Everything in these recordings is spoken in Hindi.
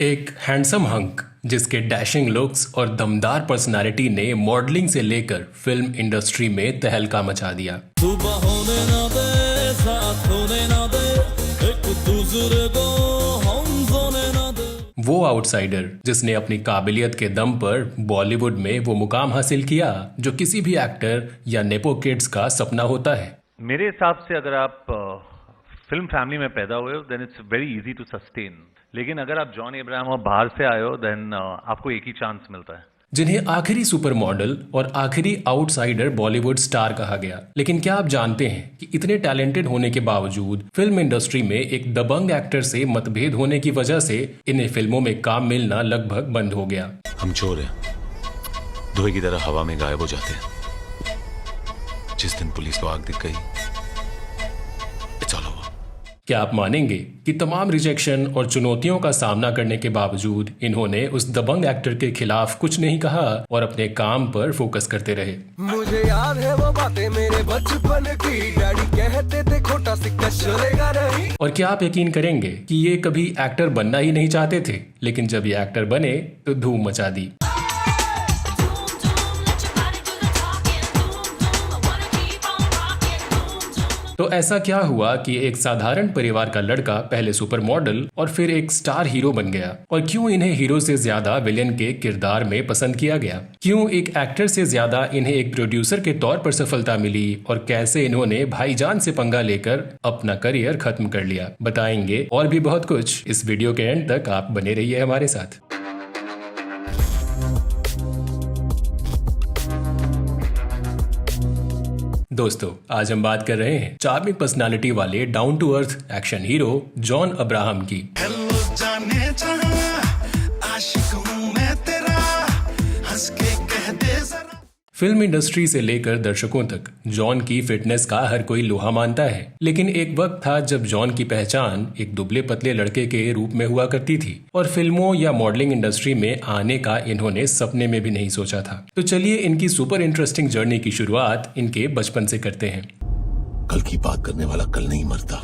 एक हैंडसम हंक जिसके डैशिंग लुक्स और दमदार पर्सनालिटी ने मॉडलिंग से लेकर फिल्म इंडस्ट्री में तहलका मचा दिया। सुबह होने ना दे, साथ होने ना दे, एक दूसरे को हम सोने ना दे। वो आउटसाइडर जिसने अपनी काबिलियत के दम पर बॉलीवुड में वो मुकाम हासिल किया जो किसी भी एक्टर या नेपो किड्स का सपना होता है। मेरे हिसाब से अगर आप फिल्म फैमिली में पैदा हुए हो then it's very easy to sustain, लेकिन अगर आप जॉन अब्राहम और बाहर से आए हो देन आपको एक ही चांस मिलता है। जिन्हें आखिरी सुपर मॉडल और आखिरी आउटसाइडर बॉलीवुड स्टार कहा गया, लेकिन क्या आप जानते हैं कि इतने टैलेंटेड होने के बावजूद फिल्म इंडस्ट्री में एक दबंग एक्टर से मतभेद होने की वजह से इन्हें फिल्मों में काम मिलना लगभग बंद हो गया। हम चोर हैं, धुएं की तरह हवा में गायब हो जाते हैं। जिस दिन पुलिस को आग दिख गई, चलो। क्या आप मानेंगे कि तमाम रिजेक्शन और चुनौतियों का सामना करने के बावजूद इन्होंने उस दबंग एक्टर के खिलाफ कुछ नहीं कहा और अपने काम पर फोकस करते रहे। मुझे याद है वो बातें मेरे बचपन की, डैडी कहते थे खोटा सिक्का चलेगा नहीं। और क्या आप यकीन करेंगे कि ये कभी एक्टर बनना ही नहीं चाहते थे, लेकिन जब ये एक्टर बने तो धूम मचा दी। तो ऐसा क्या हुआ कि एक साधारण परिवार का लड़का पहले सुपर मॉडल और फिर एक स्टार हीरो बन गया? और क्यों इन्हें हीरो से ज्यादा विलेन के किरदार में पसंद किया गया? क्यों एक एक्टर से ज्यादा इन्हें एक प्रोड्यूसर के तौर पर सफलता मिली? और कैसे इन्होंने भाईजान से पंगा लेकर अपना करियर खत्म कर लिया? बताएंगे और भी बहुत कुछ। इस वीडियो के एंड तक आप बने रहिए हमारे साथ। दोस्तों, आज हम बात कर रहे हैं चार्मिंग पर्सनालिटी वाले down to earth action hero John Abraham की। फिल्म इंडस्ट्री से लेकर दर्शकों तक जॉन की फिटनेस का हर कोई लोहा मानता है, लेकिन एक वक्त था जब जॉन की पहचान एक दुबले पतले लड़के के रूप में हुआ करती थी और फिल्मों या मॉडलिंग इंडस्ट्री में आने का इन्होंने सपने में भी नहीं सोचा था। तो चलिए इनकी सुपर इंटरेस्टिंग जर्नी की शुरुआत इनके बचपन से करते हैं। कल की बात करने वाला कल नहीं मरता,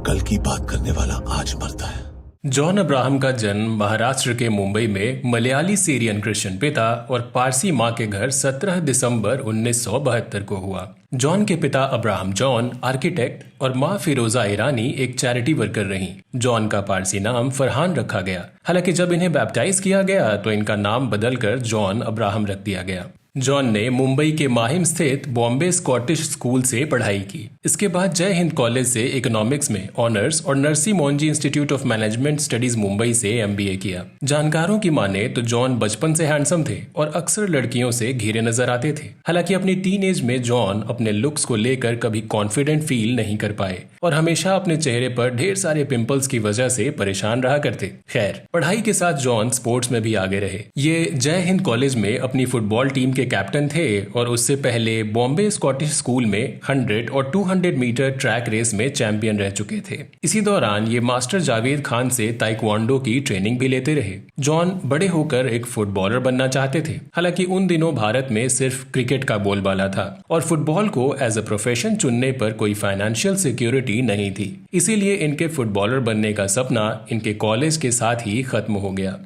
कल की बात करने वाला आज मरता है। जॉन अब्राहम का जन्म महाराष्ट्र के मुंबई में मलयाली सीरियन क्रिश्चियन पिता और पारसी मां के घर 17 दिसंबर 1972 को हुआ। जॉन के पिता अब्राहम जॉन आर्किटेक्ट और मां फिरोजा ईरानी एक चैरिटी वर्कर रहीं। जॉन का पारसी नाम फरहान रखा गया। हालांकि जब इन्हें बैप्टाइज किया गया तो इनका नाम बदलकर जॉन अब्राहम रख दिया गया। जॉन ने मुंबई के माहिम स्थित बॉम्बे स्कॉटिश स्कूल से पढ़ाई की। इसके बाद जय हिंद कॉलेज से इकोनॉमिक्स में ऑनर्स और Narsee Monjee institute of management studies Mumbai से एमबीए किया। जानकारों की माने तो जॉन बचपन से हैंडसम थे और अक्सर लड़कियों से घिरे नजर आते थे। हालांकि अपनी टीनेज में जॉन अपने लुक्स को लेकर कभी कॉन्फिडेंट फील नहीं कर पाए और हमेशा अपने चेहरे पर ढेर सारे पिंपल्स की वजह से परेशान रहा करते। खैर, पढ़ाई के साथ जॉन स्पोर्ट्स में भी आगे रहे। ये जय हिंद कॉलेज में अपनी फुटबॉल टीम के कैप्टन थे और उससे पहले बॉम्बे स्कॉटिश स्कूल में 100 और 200 मीटर ट्रैक रेस में चैंपियन रह चुके थे। इसी दौरान ये मास्टर जावेद खान से ताइक्वांडो की ट्रेनिंग भी लेते रहे। जॉन बड़े होकर एक फुटबॉलर बनना चाहते थे। हालांकि उन दिनों भारत में सिर्फ क्रिकेट का बोलबाला था और फुटबॉल को एज अ प्रोफेशन चुनने पर कोई फाइनेंशियल सिक्योरिटी नहीं थी। इसीलिए इनके फुटबॉलर बनने का सपना इनके कॉलेज के साथ ही खत्म हो गया।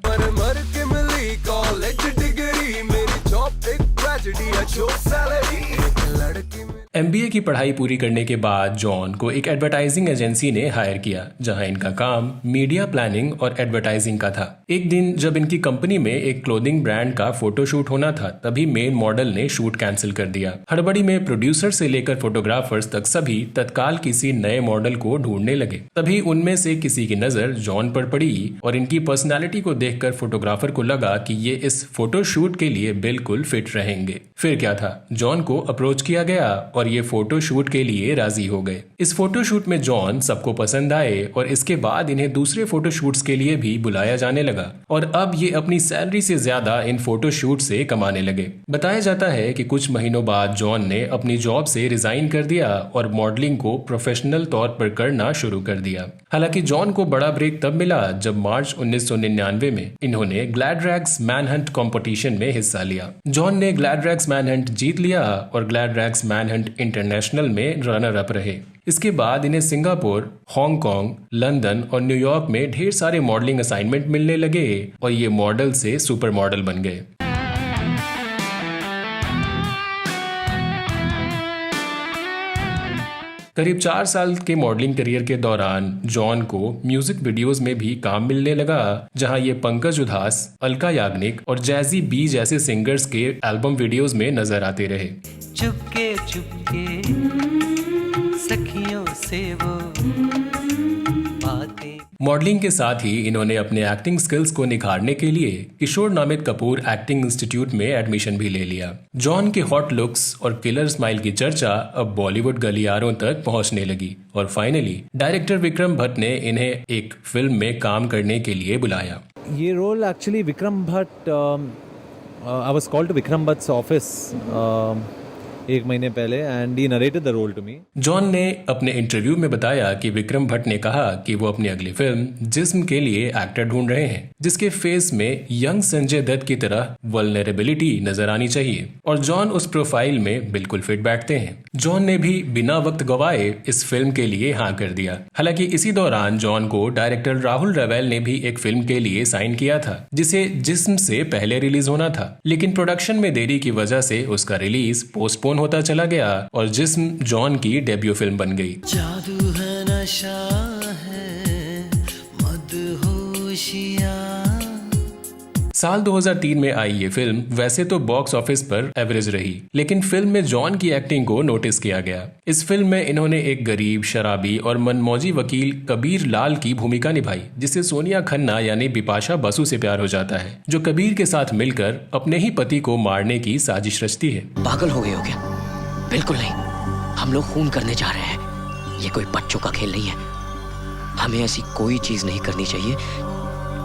एमबीए की पढ़ाई पूरी करने के बाद जॉन को एक एडवर्टाइजिंग एजेंसी ने हायर किया, जहां इनका काम मीडिया प्लानिंग और एडवर्टाइजिंग का था। एक दिन जब इनकी कंपनी में एक क्लोथिंग ब्रांड का फोटोशूट होना था, तभी मेन मॉडल ने शूट कैंसिल कर दिया। हड़बड़ी में प्रोड्यूसर से लेकर फोटोग्राफर्स तक सभी तत्काल किसी नए मॉडल को ढूंढने लगे। तभी उनमें से किसी की नजर जॉन पर पड़ी और इनकी पर्सनैलिटी को देखकर फोटोग्राफर को लगा कि ये इस फोटोशूट के लिए बिल्कुल फिट रहेंगे। फिर क्या था, जॉन को अप्रोच किया गया और ये फोटो शूट के लिए राजी हो गए। इस फोटो शूट में जॉन सबको पसंद आए और इसके बाद इन्हें दूसरे फोटो शूट्स के लिए भी बुलाया जाने लगा और अब ये अपनी सैलरी से ज्यादा इन फोटो शूट से कमाने लगे। बताया जाता है कि कुछ महीनों बाद जॉन ने अपनी जॉब से रिजाइन कर दिया और मॉडलिंग को प्रोफेशनल तौर पर करना शुरू कर दिया। हालांकि जॉन को बड़ा ब्रेक तब मिला जब मार्च 1999 में इन्होंने ग्लैडरैग्स मैनहंट कंपटीशन में हिस्सा लिया। जॉन ने ग्लैडरैग्स मैनहंट जीत लिया और ग्लैडरैग्स मैनहंट इंटरनेशनल में रनर अप रहे। इसके बाद इन्हें सिंगापुर, हांगकांग, लंदन और न्यूयॉर्क में ढेर सारे मॉडलिंग असाइनमेंट मिलने लगे और ये मॉडल से सुपर मॉडल बन गए। करीब 4 साल के मॉडलिंग करियर के दौरान जॉन को म्यूजिक वीडियोस में भी काम मिलने लगा, जहां ये पंकज उधास, अलका याग्निक और जैजी बी जैसे सिंगर्स के एल्बम वीडियोस में नजर आते रहे। चुपके चुपके सखियों से वो बातें। मॉडलिंग के साथ ही इन्होंने अपने एक्टिंग स्किल्स को निखारने के लिए किशोर नामित कपूर एक्टिंग इंस्टीट्यूट में एडमिशन भी ले लिया। जॉन के हॉट लुक्स और किलर स्माइल की चर्चा अब बॉलीवुड गलियारों तक पहुंचने लगी और फाइनली डायरेक्टर विक्रम भट्ट ने इन्हें एक फिल्म में काम करने के लिए बुलाया। ये role actually Vikram Bhatt, I was called to Vikram Bhatt's office 1 महीने पहले and he narrated the role to me. John ने अपने इंटरव्यू में बताया कि विक्रम भट्ट ने कहा कि वो अपनी अगली फिल्म जिस्म के लिए एक्टर ढूंढ रहे हैं जिसके फेस में यंग संजय दत्त की तरह वल्नरेबिलिटी नजर आनी चाहिए और जॉन उस प्रोफाइल में बिल्कुल फिट बैठते हैं। जॉन ने भी बिना वक्त गवाए इस फिल्म के लिए हाँ कर दिया। हालांकि इसी दौरान जॉन को डायरेक्टर राहुल रवैल ने भी एक फिल्म के लिए साइन किया था जिसे जिस्म से पहले रिलीज होना था, लेकिन प्रोडक्शन में देरी की वजह से उसका रिलीज पोस्टपोन होता चला गया और जिस्म जॉन की डेब्यू फिल्म बन गई। जादू है नशा है मदहोशियाँ। साल 2003 में आई ये फिल्म वैसे तो बॉक्स ऑफिस पर एवरेज रही, लेकिन फिल्म में जॉन की एक्टिंग को नोटिस किया गया। इस फिल्म में इन्होंने एक गरीब, शराबी और मनमौजी वकील कबीर लाल की भूमिका निभाई जिसे सोनिया खन्ना यानी बिपाशा बसु से प्यार हो जाता है, जो कबीर के साथ मिलकर अपने ही पति को मारने की साजिश रचती है। पागल हो गए हो क्या? बिल्कुल नहीं, हम लोग खून करने जा रहे हैं। ये कोई बच्चों का खेल नहीं है। हमें ऐसी कोई चीज नहीं करनी चाहिए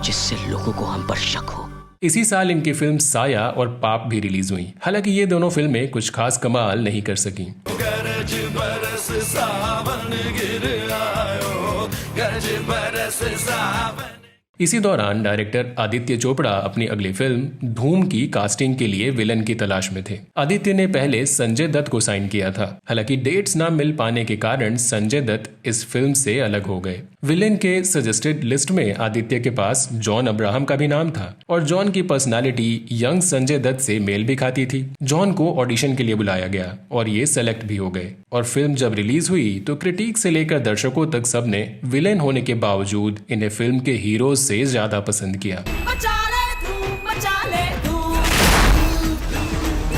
जिससे लोगों को हम पर शक हो। इसी साल इनकी फिल्म साया और पाप भी रिलीज हुई। हालांकि ये दोनों फिल्में कुछ खास कमाल नहीं कर सकी। गरज बरस सावन गिर आयो, गरज बरस सावन। इसी दौरान डायरेक्टर आदित्य चोपड़ा अपनी अगली फिल्म धूम की कास्टिंग के लिए विलन की तलाश में थे। आदित्य ने पहले संजय दत्त को साइन किया था, हालांकि डेट्स ना मिल पाने के कारण संजय दत्त इस फिल्म से अलग हो गए। विलेन के सजेस्टेड लिस्ट में आदित्य के पास जॉन अब्राहम का भी नाम था और जॉन की पर्सनालिटी यंग संजय दत्त से मेल भी खाती थी। जॉन को ऑडिशन के लिए बुलाया गया और ये सेलेक्ट भी हो गए और फिल्म जब रिलीज हुई तो क्रिटिक से लेकर दर्शकों तक सबने विलेन होने के बावजूद इन्हें फिल्म के हीरोज से ज्यादा पसंद किया।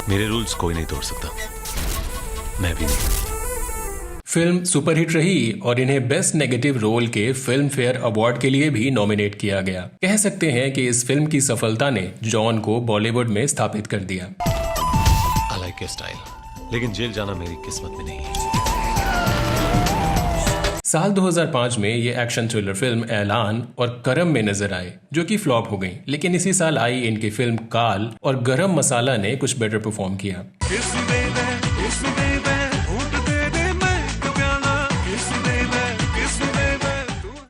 मेरे रूल्स कोई नहीं तोड़ सकता, मैं भी नहीं। फिल्म सुपरहिट रही और इन्हें बेस्ट नेगेटिव रोल के फिल्म फेयर अवार्ड के लिए भी नॉमिनेट किया गया। कह सकते हैं कि इस फिल्म की सफलता ने जॉन को बॉलीवुड में स्थापित कर दिया। आई लाइक योर स्टाइल, लेकिन जेल जाना मेरी किस्मत में नहीं है। साल 2005 में ये एक्शन थ्रिलर फिल्म ऐलान और करम में नजर आए, जो कि फ्लॉप हो गई, लेकिन इसी साल आई इनकी फिल्म काल और गरम मसाला ने कुछ बेटर परफॉर्म किया।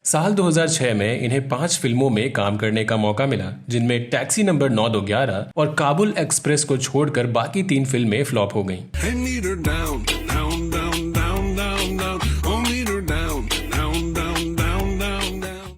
साल 2006 में इन्हें 5 फिल्मों में काम करने का मौका मिला, जिनमें टैक्सी नंबर 9211 और काबुल एक्सप्रेस को छोड़कर बाकी 3 फिल्में फ्लॉप हो गईं।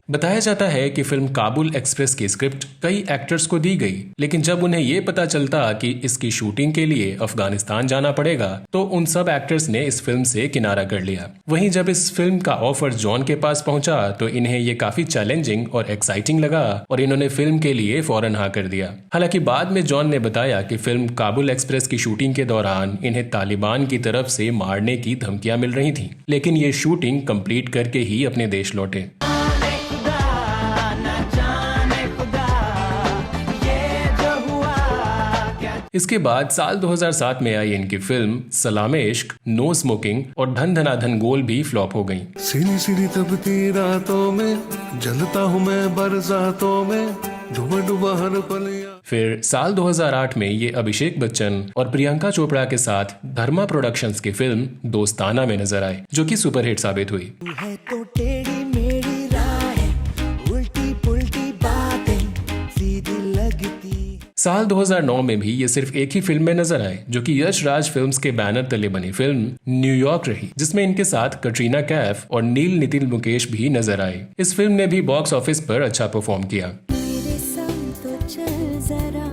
बताया जाता है कि फिल्म काबुल एक्सप्रेस की स्क्रिप्ट कई एक्टर्स को दी गई, लेकिन जब उन्हें ये पता चलता कि इसकी शूटिंग के लिए अफगानिस्तान जाना पड़ेगा तो उन सब एक्टर्स ने इस फिल्म से किनारा कर लिया। वहीं जब इस फिल्म का ऑफर जॉन के पास पहुंचा तो इन्हें ये काफी चैलेंजिंग और एक्साइटिंग लगा और इन्होंने फिल्म के लिए फौरन हाँ कर दिया। हालांकि बाद में जॉन ने बताया कि फिल्म काबुल एक्सप्रेस की शूटिंग के दौरान इन्हें तालिबान की तरफ से मारने की धमकियां मिल रही थी, लेकिन ये शूटिंग कंप्लीट करके ही अपने देश लौटे। इसके बाद साल 2007 में आई इनकी फिल्म सलामे इश्क, नो स्मोकिंग और धन धना धन गोल भी फ्लॉप हो गईं। सीधी सीधी तपती रातों में जलता हूँ मैं बरसातों में, डूबा डूबा हर पलिया। फिर साल 2008 में ये अभिषेक बच्चन और प्रियंका चोपड़ा के साथ धर्मा प्रोडक्शंस की फिल्म दोस्ताना में नजर आए, जो कि सुपरहिट साबित हुई। है तो टेढ़ी मेरी राहें, उल्टी पुल्टी बातें सीधी लगती। साल 2009 में भी ये सिर्फ एक ही फिल्म में नजर आए, जो कि यश राज फिल्म्स के बैनर तले बनी फिल्म न्यूयॉर्क रही, जिसमें इनके साथ कटरीना कैफ और नील नितिन मुकेश भी नजर आए। इस फिल्म ने भी बॉक्स ऑफिस पर अच्छा परफॉर्म किया। मेरे संग तो चल जरा,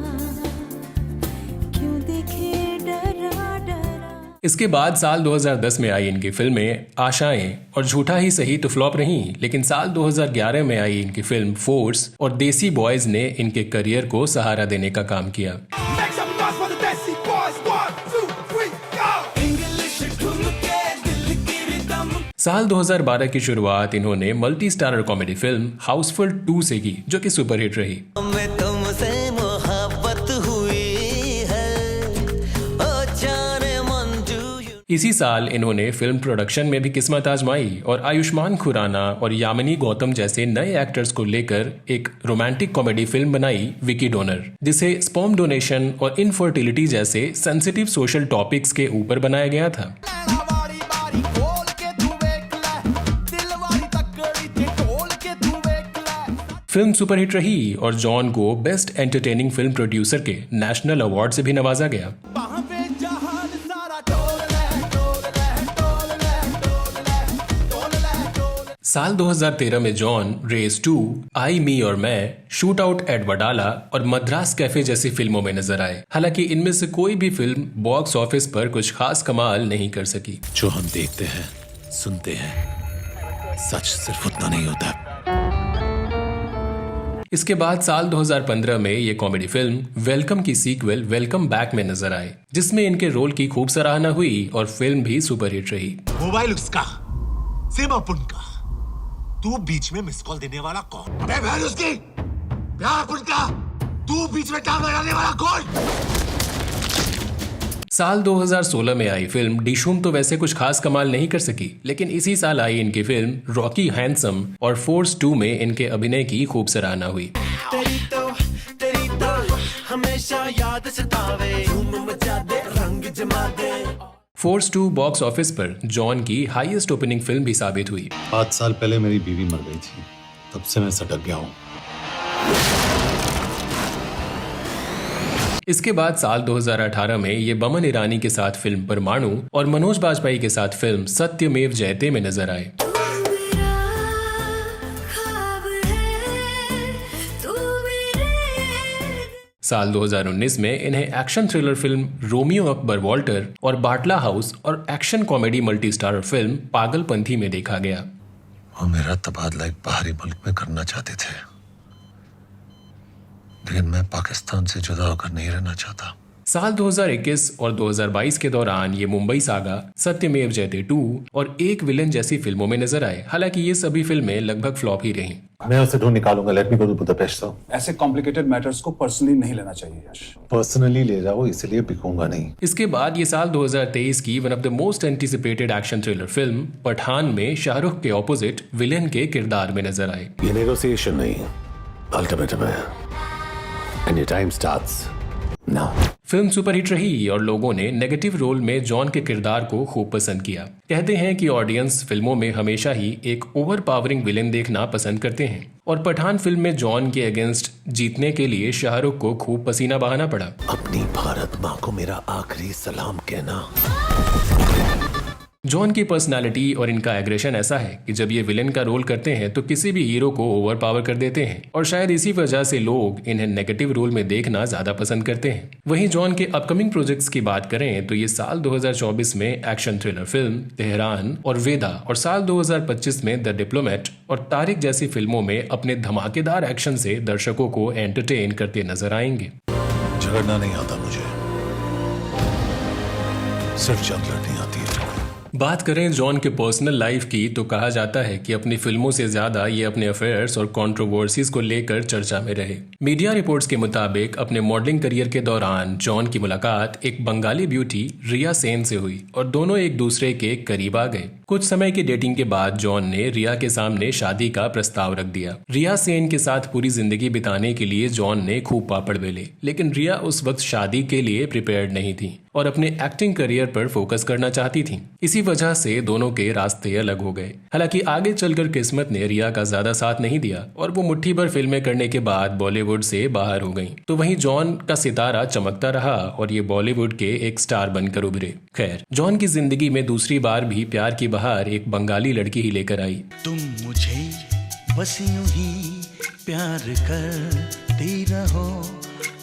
क्यों दिखे डरा डरा। इसके बाद साल 2010 में आई इनकी फिल्में आशाएं और झूठा ही सही तो फ्लॉप रहीं, लेकिन साल 2011 में आई इनकी फिल्म फोर्स और देसी बॉयज ने इनके करियर को सहारा देने का काम किया। साल 2012 की शुरुआत इन्होंने multi starrer comedy film Housefull 2 से की, जो कि सुपरहिट रही। तुमसे मोहब्बत हुई है, ओ जाने मन do you। इसी साल इन्होंने फिल्म प्रोडक्शन में भी किस्मत आजमाई और आयुष्मान खुराना और यामिनी गौतम जैसे नए एक्टर्स को लेकर एक रोमांटिक कॉमेडी फिल्म बनाई विकी डोनर, जिसे स्पर्म डोनेशन और इनफर्टिलिटी जैसे सेंसिटिव सोशल टॉपिक्स के ऊपर बनाया गया था। फिल्म सुपरहिट रही और जॉन को बेस्ट एंटरटेनिंग फिल्म प्रोड्यूसर के नेशनल अवार्ड से भी नवाजा गया। साल 2013 में जॉन रेस 2, आई मी और मैं, शूट आउट एट वडाला और मद्रास कैफे जैसी फिल्मों में नजर आए। हालांकि इनमें से कोई भी फिल्म बॉक्स ऑफिस पर कुछ खास कमाल नहीं कर सकी। जो हम देखते हैं, सुनते हैं, सच सिर्फ उतना नहीं होता। इसके बाद साल 2015 में ये कॉमेडी फिल्म वेलकम की सीक्वल वेलकम बैक में नजर आए, जिसमें इनके रोल की खूब सराहना हुई और फिल्म भी सुपरहिट रही। मोबाइल उसका, सिम अपन का, तू बीच में मिस कॉल देने वाला कौन? अबे बहन उसकी, प्यार अपन का, तू बीच में टांग लगाने वाला कौन? साल 2016 में आई फिल्म डिशूम तो वैसे कुछ खास कमाल नहीं कर सकी, लेकिन इसी साल आई इनकी फिल्म रॉकी हैंडसम और फोर्स 2 में इनके अभिनय की खूब सराहना हुई। तेरी तो हमेशा याद सतावे, धूम मचा दे, रंग जमा दे। फोर्स 2 बॉक्स ऑफिस पर जॉन की हाईएस्ट ओपनिंग फिल्म भी साबित हुई। 5 साल पहले मेरी बीवी मर गई थी, तब से मैं सटक गया हूँ। इसके बाद साल 2018 में ये बमन ईरानी के साथ फिल्म परमाणु और मनोज बाजपेयी के साथ फिल्म सत्यमेव जयते में नजर आए। साल 2019 में इन्हें action thriller film Romeo Akbar Walter और बाटला हाउस और action comedy multi starrer film Pagalpanti में देखा गया। वो मेरा तबादला एक बाहरी मुल्क में करना चाहते थे, लेकिन मैं पाकिस्तान से जुदा होकर नहीं रहना चाहता। साल 2021 और 2022 के दौरान ये मुंबई सागा, सत्यमेव जयते 2 और एक विलन जैसी फिल्मों में नजर आए। हालांकि ये सभी फिल्में लगभग फ्लॉप ही रहीं। मैं उसे ढूंढ निकालूंगा। Let me go to Budapest. ऐसे कॉम्प्लिकेटेड मैटर्स को पर्सनली नहीं लेना चाहिए यश। पर्सनली ले जाओ, इसलिए बिकूंगा नहीं। इसके बाद ये साल 2023 की one of the most anticipated action thriller film Pathaan में शाहरुख के ऑपोजिट विलेन के किरदार में नजर आए। ये नेगोशिएशन नहीं, अल्टीमेटम है। And your time starts now. Film superhit रही और लोगों ने नेगेटिव रोल में जॉन के किरदार को खूब पसंद किया। कहते हैं कि ऑडियंस फिल्मों में हमेशा ही एक ओवर पावरिंग विलेन देखना पसंद करते हैं और पठान फिल्म में जॉन के अगेंस्ट जीतने के लिए शाहरुख को खूब पसीना बहाना पड़ा। अपनी भारत माँ को मेरा आखिरी सलाम कहना। जॉन की पर्सनालिटी और इनका एग्रेशन ऐसा है कि जब ये विलेन का रोल करते हैं तो किसी भी हीरो को ओवर पावर कर देते हैं और शायद इसी वजह से लोग इन्हें नेगेटिव रोल में देखना ज्यादा पसंद करते हैं। वहीं जॉन के अपकमिंग प्रोजेक्ट्स की बात करें तो ये साल 2024 में एक्शन थ्रिलर फिल्म तेहरान और वेदा और साल 2025 में द डिप्लोमेट और तारिक जैसी फिल्मों में अपने धमाकेदार एक्शन से दर्शकों को एंटरटेन करते नजर आएंगे। झगड़ना नहीं आता मुझे, सिर्फ जंग लड़नी आती है। बात करें जॉन के पर्सनल लाइफ की तो कहा जाता है कि अपनी फिल्मों से ज्यादा ये अपने अफेयर्स और कंट्रोवर्सीज को लेकर चर्चा में रहे। मीडिया रिपोर्ट्स के मुताबिक अपने मॉडलिंग करियर के दौरान जॉन की मुलाकात एक बंगाली ब्यूटी रिया सेन से हुई और दोनों एक दूसरे के करीब आ गए। कुछ समय की डेटिंग के बाद जॉन ने रिया के सामने शादी का प्रस्ताव रख दिया। रिया सेन के साथ पूरी जिंदगी बिताने के लिए जॉन ने खूब पापड़ बेले, लेकिन रिया उस वक्त शादी के लिए प्रिपेयर्ड नहीं थी और अपने एक्टिंग करियर पर फोकस करना चाहती थी। इसी वजह से दोनों के रास्ते अलग हो गए। हालांकि आगे चलकर किस्मत ने रिया का ज्यादा साथ नहीं दिया और वो मुट्ठी भर फिल्में करने के बाद बॉलीवुड बॉलीवुड से बाहर हो गईं। तो वहीं जॉन का सितारा चमकता रहा और ये बॉलीवुड के एक स्टार बनकर उभरे। खैर, जॉन की जिंदगी में दूसरी बार भी प्यार की बहार एक बंगाली लड़की ही लेकर आई। तुम मुझे बस यूं ही प्यार करती रहो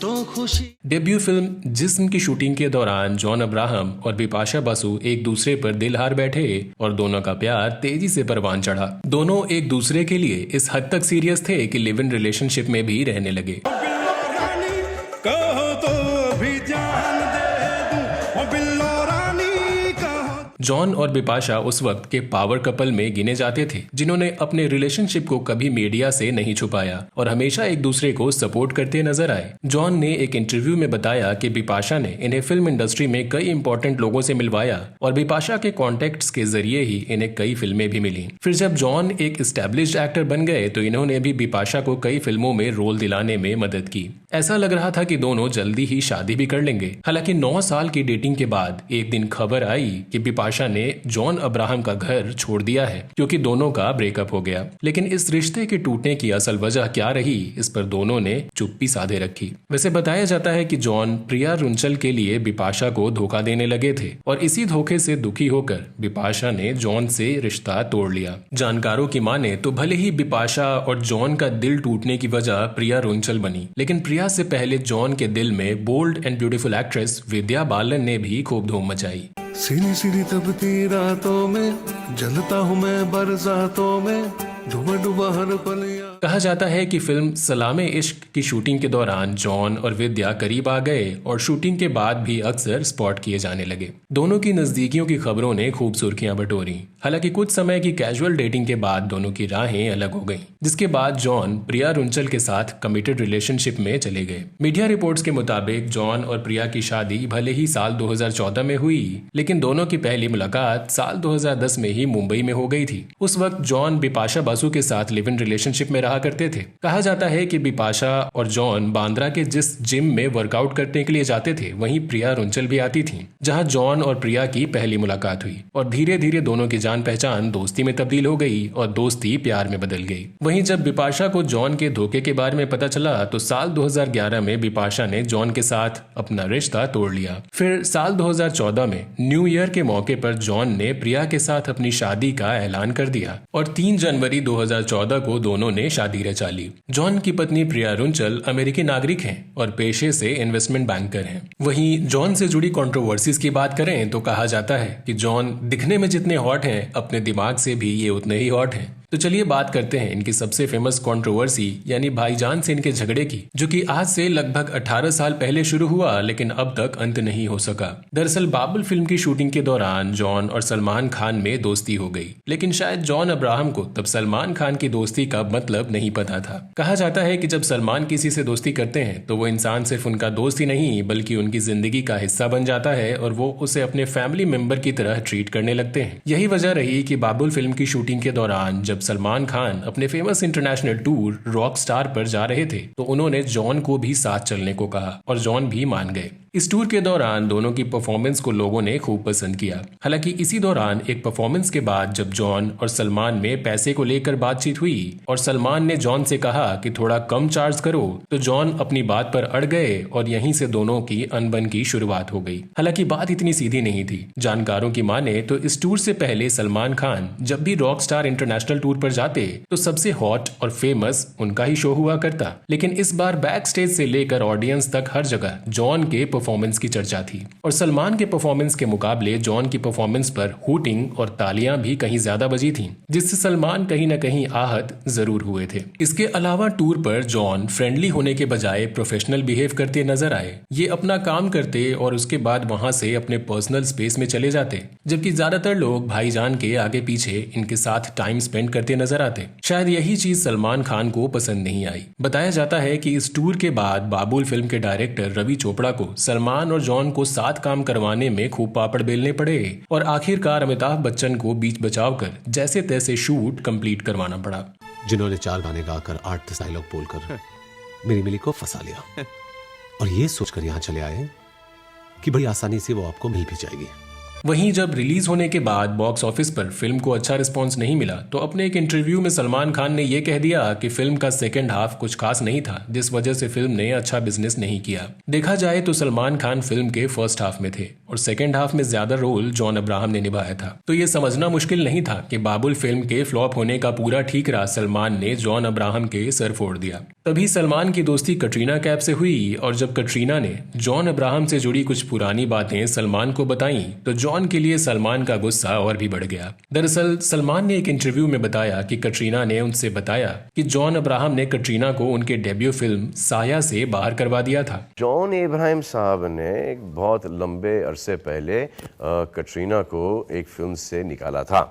तो खुशी। डेब्यू फिल्म जिस्म की शूटिंग के दौरान जॉन अब्राहम और बिपाशा बासु एक दूसरे पर दिल हार बैठे और दोनों का प्यार तेजी से परवान चढ़ा। दोनों एक दूसरे के लिए इस हद तक सीरियस थे कि लिव इन रिलेशनशिप में भी रहने लगे। कहो तो भी जान दे दूं, ओ बिल्लो रानी कहो। जॉन और बिपाशा उस वक्त के पावर कपल में गिने जाते थे, जिन्होंने अपने रिलेशनशिप को कभी मीडिया से नहीं छुपाया और हमेशा एक दूसरे को सपोर्ट करते नजर आए। जॉन ने एक इंटरव्यू में बताया कि बिपाशा ने इन्हें फिल्म इंडस्ट्री में कई इंपॉर्टेंट लोगों से मिलवाया और बिपाशा के कॉन्टेक्ट्स के जरिए ही इन्हें कई फिल्में भी मिली। फिर जब जॉन एक एस्टेब्लिश्ड एक्टर बन गए तो इन्होंने भी बिपाशा को कई फिल्मों में रोल दिलाने में मदद की। ऐसा लग रहा था कि दोनों जल्दी ही शादी भी कर लेंगे। हालांकि 9 साल की डेटिंग के बाद एक दिन खबर आई कि बिपाशा ने जॉन अब्राहम का घर छोड़ दिया है क्योंकि दोनों का ब्रेकअप हो गया। लेकिन इस रिश्ते के टूटने की असल वजह क्या रही, इस पर दोनों ने चुप्पी साधे रखी। वैसे बताया जाता है कि जॉन प्रिया रुंचल के लिए बिपाशा को धोखा देने लगे थे और इसी धोखे से दुखी होकर बिपाशा ने जॉन से रिश्ता तोड़ लिया। जानकारों की माने तो भले ही बिपाशा और जॉन का दिल टूटने की वजह प्रिया रुंचल बनी, लेकिन प्रिया से पहले जॉन के दिल में bold and beautiful actress Vidya Balan ने भी खूब धूम मचाई। सीनी सीनी तपती रातों में जलता हूँ मैं बरसातों में डूबा डूबा हर पलिया। कहा जाता है कि फिल्म सलामे इश्क की शूटिंग के दौरान जॉन और विद्या करीब आ गए और शूटिंग के बाद भी अक्सर स्पॉट किए जाने लगे। दोनों की नजदीकियों की खबरों ने खूब सुर्खियां बटोरी। हालांकि कुछ समय की कैजुअल डेटिंग के बाद दोनों की राहें अलग हो गईं, जिसके बाद जॉन प्रिया रुंचल के साथ कमिटेड रिलेशनशिप में चले गए। मीडिया रिपोर्ट्स के मुताबिक जॉन और प्रिया की शादी भले ही साल 2014 में हुई, लेकिन दोनों की पहली मुलाकात साल 2010 में ही मुंबई में हो गई थी। उस वक्त जॉन बिपाशा बासु के साथ लिव इन रिलेशनशिप में रहा करते थे। कहा जाता है कि बिपाशा और जॉन बांद्रा के जिस जिम में वर्कआउट करने के लिए जाते थे, वहीं प्रिया रुंचल भी आती थी, जहां जॉन और प्रिया की पहली मुलाकात हुई और धीरे धीरे दोनों की जान पहचान दोस्ती में तब्दील हो गई और दोस्ती प्यार में बदल गई। वहीं जब बिपाशा को जॉन के धोखे के बारे में पता चला तो साल 2011 में बिपाशा ने जॉन के साथ अपना रिश्ता तोड़ लिया। फिर साल 2014 में न्यू ईयर के मौके पर जॉन ने प्रिया के साथ अपनी शादी का ऐलान कर दिया और 3 जनवरी 2014 को दोनों ने शादी रचा ली। जॉन की पत्नी प्रिया रुंचल अमेरिकी नागरिक हैं और पेशे से इन्वेस्टमेंट बैंकर हैं। वहीं जॉन से जुड़ी कंट्रोवर्सीज की बात करें तो कहा जाता है कि जॉन दिखने में जितने हॉट हैं, अपने दिमाग से भी ये उतने ही हॉट हैं। तो चलिए बात करते हैं इनकी सबसे फेमस कंट्रोवर्सी यानी भाईजान से इनके झगड़े की, जो कि आज से लगभग 18 साल पहले शुरू हुआ लेकिन अब तक अंत नहीं हो सका। दरअसल बाबुल फिल्म की शूटिंग के दौरान जॉन और सलमान खान में दोस्ती हो गई, लेकिन शायद जॉन अब्राहम को तब सलमान खान की दोस्ती का मतलब नहीं पता था। कहा जाता है कि जब सलमान किसी से दोस्ती करते हैं तो वो इंसान सिर्फ उनका दोस्त ही नहीं बल्कि उनकी जिंदगी का हिस्सा बन जाता है और वो उसे अपने फैमिली मेंबर की तरह ट्रीट करने लगते हैं। यही वजह रही कि बाबुल फिल्म की शूटिंग के दौरान जब सलमान खान अपने famous international tour rock star पर जा रहे थे तो उन्होंने जॉन को भी साथ चलने को कहा और जॉन भी मान गए। इस टूर के दौरान दोनों की परफॉर्मेंस को लोगों ने खूब पसंद किया। हालांकि इसी दौरान एक परफॉर्मेंस के बाद जब जॉन और सलमान में पैसे को लेकर बातचीत हुई और सलमान ने जॉन से कहा कि थोड़ा कम चार्ज करो, तो जॉन अपनी बात पर अड़ गए और यहीं से दोनों की अनबन की शुरुआत हो गई। हालांकि बात इतनी सीधी नहीं थी। जानकारों की माने तो इस टूर से पहले सलमान खान जब भी रॉक स्टार इंटरनेशनल टूर पर जाते तो सबसे हॉट और फेमस उनका ही शो हुआ करता, लेकिन इस बार बैक स्टेज से लेकर ऑडियंस तक हर जगह जॉन के परफॉर्मेंस की चर्चा थी और सलमान के परफॉर्मेंस के मुकाबले जॉन की परफॉर्मेंस पर हूटिंग और तालियां भी कहीं ज्यादा बजी थीं, जिससे सलमान कहीं न कहीं आहत जरूर हुए थे। इसके अलावा टूर पर जॉन फ्रेंडली होने के बजाय प्रोफेशनल बिहेव करते नजर आए। ये अपना काम करते और उसके बाद वहां से अपने पर्सनल स्पेस में चले जाते, जबकि ज्यादातर लोग भाईजान के आगे पीछे इनके साथ टाइम स्पेंड करते नजर आते। शायद यही चीज सलमान खान को पसंद नहीं आई। बताया जाता है कि इस टूर के बाद बाबुल फिल्म के डायरेक्टर रवि चोपड़ा को सलमान और जॉन को साथ काम करवाने में खूब पापड़ बेलने पड़े और आखिरकार अमिताभ बच्चन को बीच बचाव कर जैसे तैसे शूट कंप्लीट करवाना पड़ा। जिन्होंने 4 गाने गाकर 8 डायलॉग बोलकर मेरी मिली को फंसा लिया और ये सोचकर यहाँ चले आए कि बड़ी आसानी से वो आपको मिल भी जाएगी। वहीं जब रिलीज होने के बाद बॉक्स ऑफिस पर फिल्म को अच्छा रिस्पांस नहीं मिला तो अपने एक इंटरव्यू में सलमान खान ने यह कह दिया कि फिल्म का सेकंड हाफ कुछ खास नहीं था, जिस वजह से फिल्म ने अच्छा बिजनेस नहीं किया। देखा जाए तो सलमान खान फिल्म के फर्स्ट हाफ में थे और सेकंड हाफ में ज्यादा रोल जॉन अब्राहम ने निभाया था, तो ये समझना मुश्किल नहीं था कि बाबुल फिल्म के फ्लॉप होने का पूरा ठीकरा सलमान ने जॉन अब्राहम के सर फोड़ दिया। तभी सलमान की दोस्ती कटरीना कैफ से हुई और जब कटरीना ने जॉन अब्राहम से जुड़ी कुछ पुरानी बातें सलमान को बताई तो जॉन के लिए सलमान का गुस्सा और भी बढ़ गया। दरअसल सलमान ने एक इंटरव्यू में बताया कि कटरीना ने उनसे बताया कि जॉन अब्राहम ने कटरीना को उनके डेब्यू फिल्म साया से बाहर करवा दिया था। जॉन इब्राहिम साहब ने एक बहुत लंबे अरसे पहले कटरीना को एक फिल्म से निकाला था।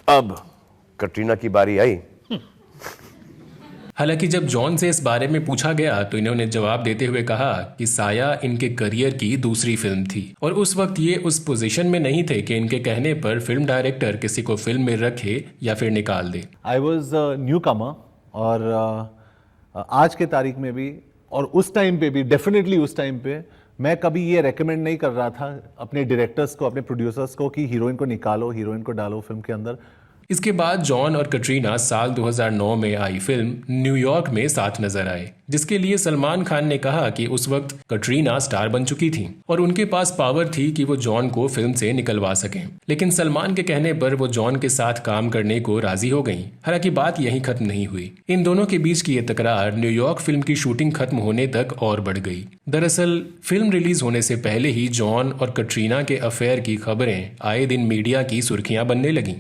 अब कटरीना की बारी आई। हालांकि जब जॉन से इस बारे में पूछा गया तो इन्होंने जवाब देते हुए कहा कि साया इनके करियर की दूसरी फिल्म थी और उस वक्त ये उस पोजीशन में नहीं थे कि इनके कहने पर फिल्म डायरेक्टर किसी को फिल्म में रखे या फिर निकाल दे। आई वॉज न्यू कमर और आज के तारीख में भी और उस टाइम पे भी डेफिनेटली उस टाइम पे मैं कभी ये रेकमेंड नहीं कर रहा था अपने डायरेक्टर्स को, अपने प्रोड्यूसर्स को कि हीरोइन को निकालो, हीरोइन को डालो फिल्म के अंदर। इसके बाद जॉन और कटरीना साल 2009 में आई फिल्म न्यूयॉर्क में साथ नजर आए, जिसके लिए सलमान खान ने कहा कि उस वक्त कटरीना स्टार बन चुकी थी और उनके पास पावर थी कि वो जॉन को फिल्म से निकलवा सकें। लेकिन सलमान के कहने पर वो जॉन के साथ काम करने को राजी हो गईं। हालांकि बात यहीं खत्म नहीं हुई। इन दोनों के बीच की ये तकरार न्यूयॉर्क फिल्म की शूटिंग खत्म होने तक और बढ़ गई। दरअसल फिल्म रिलीज होने से पहले ही जॉन और कटरीना के अफेयर की खबरें आए दिन मीडिया की सुर्खियां बनने लगीं।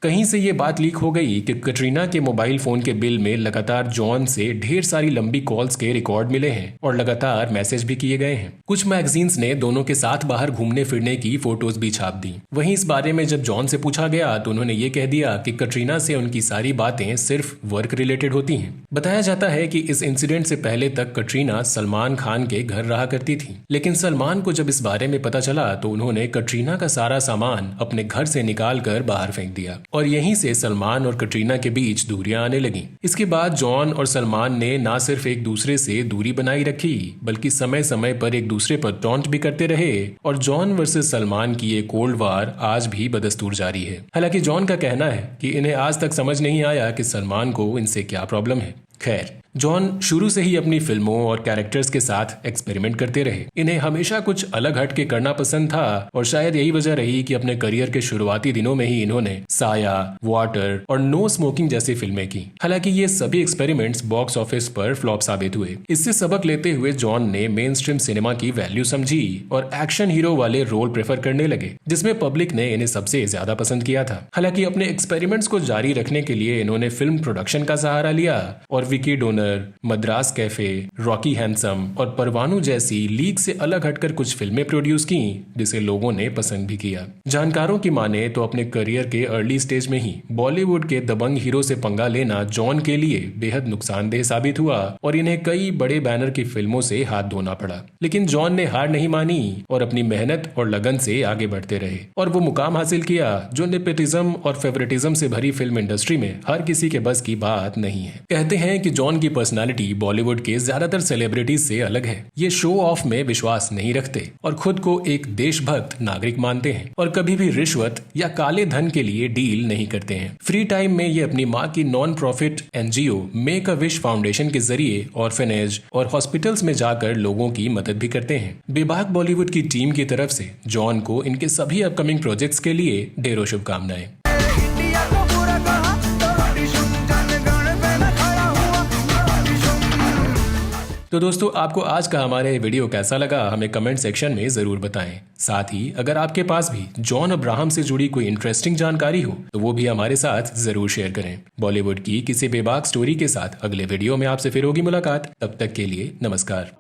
कहीं से ये बात लीक हो गई कि कटरीना के मोबाइल फोन के बिल में लगातार जॉन से ढेर सारी लंबी कॉल्स के रिकॉर्ड मिले हैं और लगातार मैसेज भी किए गए हैं। कुछ मैगजीन्स ने दोनों के साथ बाहर घूमने फिरने की फोटोज भी छाप दी। वहीं इस बारे में जब जॉन से पूछा गया तो उन्होंने ये कह दिया कि कटरीना से उनकी सारी बातें सिर्फ वर्क रिलेटेड होती हैं। बताया जाता है कि इस इंसिडेंट से पहले तक कटरीना सलमान खान के घर रहा करती थी, लेकिन सलमान को जब इस बारे में पता चला तो उन्होंने कटरीना का सारा सामान अपने घर से निकाल कर बाहर फेंक दिया और यहीं से सलमान और कटरीना के बीच दूरियां आने लगीं। इसके बाद जॉन और सलमान ने ना सिर्फ एक दूसरे से दूरी बनाई रखी बल्कि समय समय पर एक दूसरे पर टॉन्ट भी करते रहे और जॉन वर्सेस सलमान की ये कोल्ड वार आज भी बदस्तूर जारी है। हालांकि जॉन का कहना है कि इन्हें आज तक समझ नहीं आया कि सलमान को इनसे क्या प्रॉब्लम है। खैर, जॉन शुरू से ही अपनी फिल्मों और कैरेक्टर्स के साथ एक्सपेरिमेंट करते रहे। इन्हें हमेशा कुछ अलग हट के करना पसंद था और शायद यही वजह रही कि अपने करियर के शुरुआती दिनों में ही इन्होंने साया, वाटर और नो स्मोकिंग जैसी फिल्में की। हालांकि ये सभी एक्सपेरिमेंट्स बॉक्स ऑफिस पर फ्लॉप साबित हुए। इससे सबक लेते हुए जॉन ने मेन स्ट्रीम सिनेमा की वैल्यू समझी और एक्शन हीरो वाले रोल प्रेफर करने लगे, जिसमें पब्लिक ने इन्हें सबसे ज्यादा पसंद किया था। हालांकि अपने एक्सपेरिमेंट्स को जारी रखने के लिए इन्होंने फिल्म प्रोडक्शन का सहारा लिया और Vicky donor, Madras cafe, Rocky handsome और परवानू जैसी लीग से अलग हटकर कुछ फिल्में प्रोड्यूस की, जिसे लोगों ने पसंद भी किया। जानकारों की माने तो अपने करियर के अर्ली स्टेज में ही बॉलीवुड के दबंग हीरो से पंगा लेना जॉन के लिए बेहद नुकसानदेह साबित हुआ और इन्हें कई बड़े बैनर की फिल्मों से हाथ धोना पड़ा। लेकिन जॉन ने हार नहीं मानी और अपनी मेहनत और लगन से आगे बढ़ते रहे और वो मुकाम हासिल किया जो नेपोटिज्म और फेवरेटिज्म से भरी फिल्म इंडस्ट्री में हर किसी के बस की बात नहीं है। कहते हैं कि जॉन की पर्सनालिटी बॉलीवुड के ज्यादातर सेलिब्रिटीज से अलग है। ये शो ऑफ में विश्वास नहीं रखते और खुद को एक देशभक्त नागरिक मानते हैं और कभी भी रिश्वत या काले धन के लिए डील नहीं करते हैं। फ्री टाइम में ये अपनी माँ की non profit NGO make a wish foundation के जरिए ऑर्फेनेज और हॉस्पिटल्स में जाकर लोगों की मदद भी करते हैं। बेबाक बॉलीवुड की टीम की तरफ से जॉन को इनके सभी अपकमिंग प्रोजेक्ट्स के लिए ढेरों शुभकामनाएं। तो दोस्तों, आपको आज का हमारा ये वीडियो कैसा लगा हमें कमेंट सेक्शन में जरूर बताएं। साथ ही अगर आपके पास भी जॉन अब्राहम से जुड़ी कोई इंटरेस्टिंग जानकारी हो तो वो भी हमारे साथ जरूर शेयर करें। बॉलीवुड की किसी बेबाक स्टोरी के साथ अगले वीडियो में आपसे फिर होगी मुलाकात। तब तक के लिए नमस्कार।